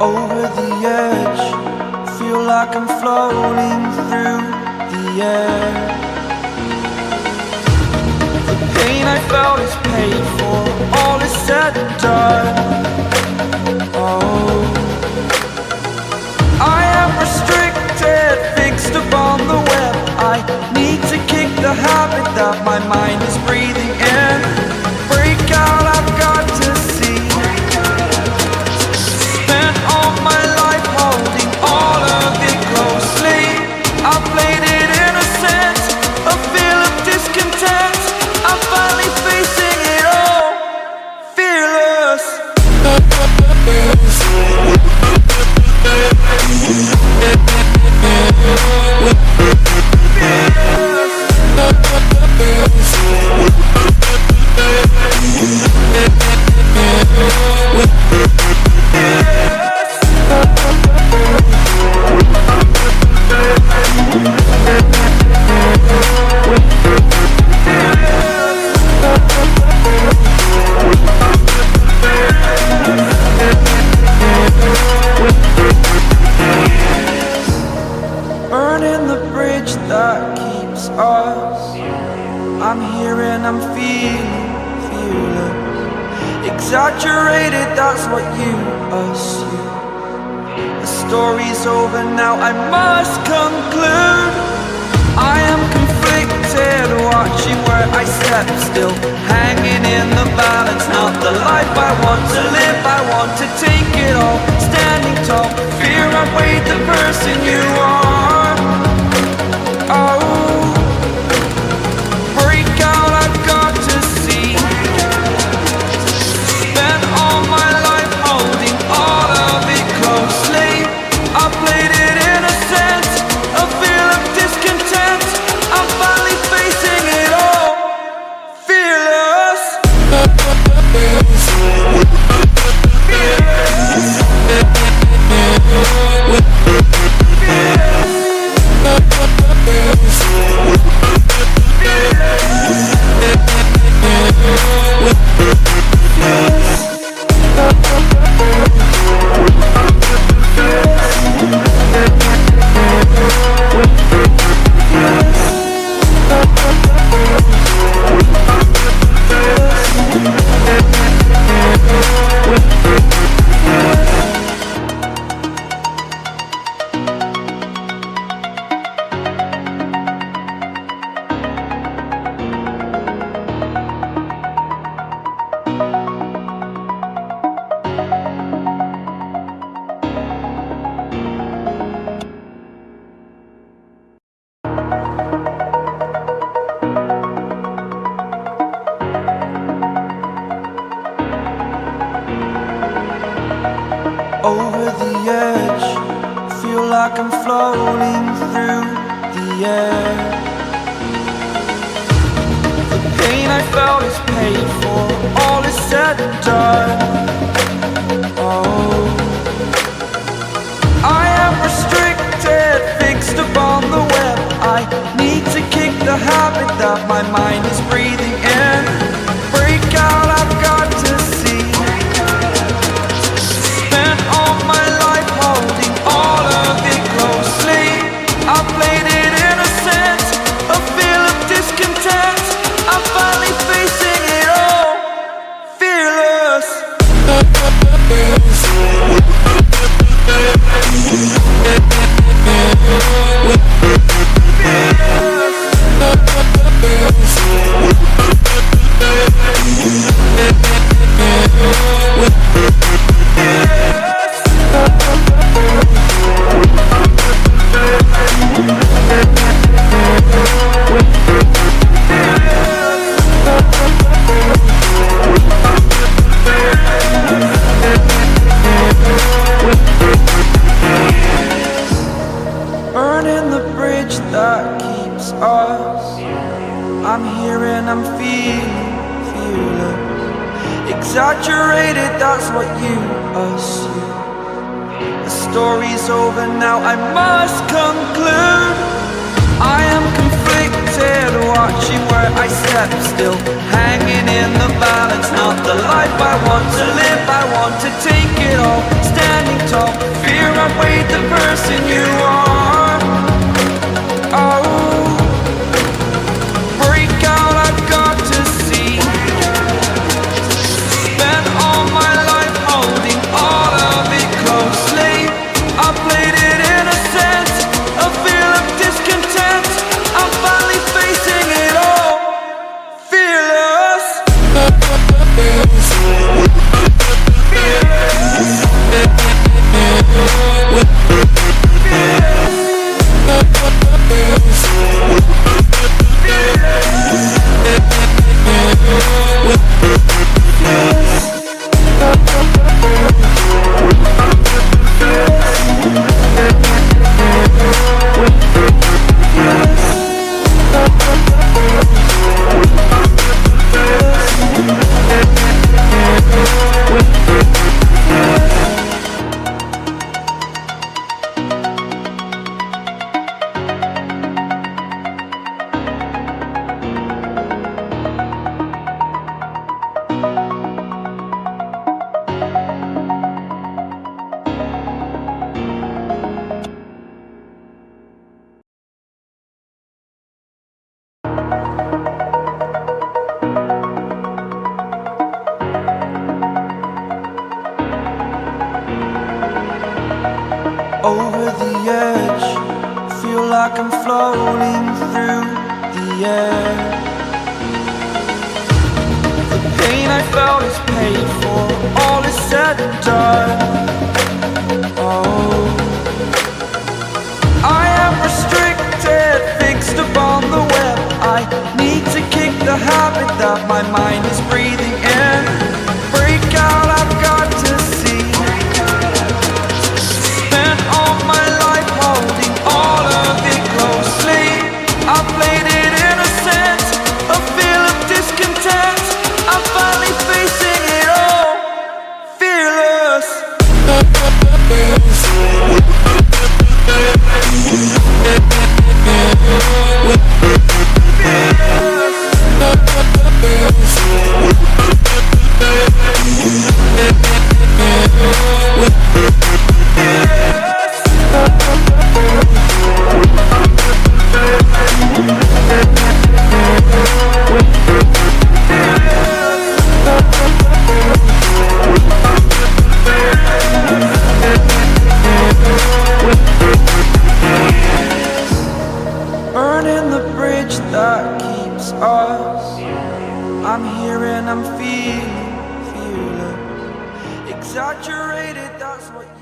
Over the edge, feel like I'm floating through the air. The pain I felt is paid for, all is said and done. Oh, I am restricted, fixed upon the web. I need to kick the habit that my mind is breathing in. Break out, I've got to see. Spent all my life holding all of it closely. I played it innocent, a feel of discontent. I'm finally facing it all, fearless. Burning the bridge that keeps us. I'm here and I'm feeling fearless. Exaggerated, that's what you assume. The story's over now, I must conclude. I am conflicted, watching where I step still, hanging in the balance. Not the life I want to live, I want to take it all. Standing tall, fear outweighed the person you are. Oh, break out, I've got to see. Spent all my life holding all of it closely. I played it innocent, a feel of discontent. I'm finally facing it all, fearless. Over the edge, feel like I'm floating through the air. The pain I felt is paid for, all is said and done. Oh, I am restricted, fixed upon the web. I need to kick the habit that my mind is breathing in. Break out, I've got to see. Spent all my life holding all of it closely. I played it innocent, a feel of discontent. I'm finally facing it all, fearless. Burning the bridge that keeps us. I'm here and I'm feeling fearless. Exaggerated, that's what you assume. The story's over now, I must conclude. I am confused. watching where I step, still hanging in the balance. Not the life I want to live, I want to take it all. Standing tall, fear outweighed the person you are. Oh, break out, I've got to see. Spent all my life holding all of it closely. I played it innocent, a feel of discontent. I'm finally facing it all, fearless. Over the edge, feel like I'm floating through the air. The pain I felt is paid for, all is said and done. Oh, I am restricted, fixed upon the web. I need to kick the habit that my mind is breathing in. Break out, I've got to see. All of it closely, I played it innocent, a feel of discontent. I'm finally facing it all, fearless. Burning the bridge that keeps us. I'm here and I'm feeling fearless. Exaggerated, that's what you